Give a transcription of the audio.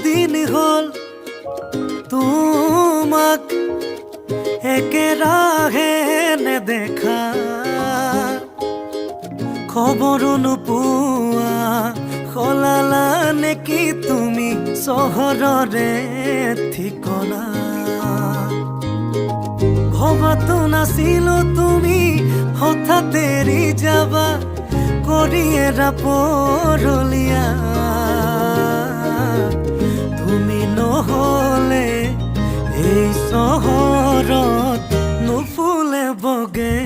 দিন হল তোমাক একেৰাহে নেদেখা, খবৰো নোপোৱা সলালা নেকি তুমি চহৰৰে ঠিকনা। ভবাতো নাছিলো তুমি হঠাৎ এৰি যাবা কৰি এৰা পৰলীয়া। তুমি নহলে এই চহৰত নুফুলে বগে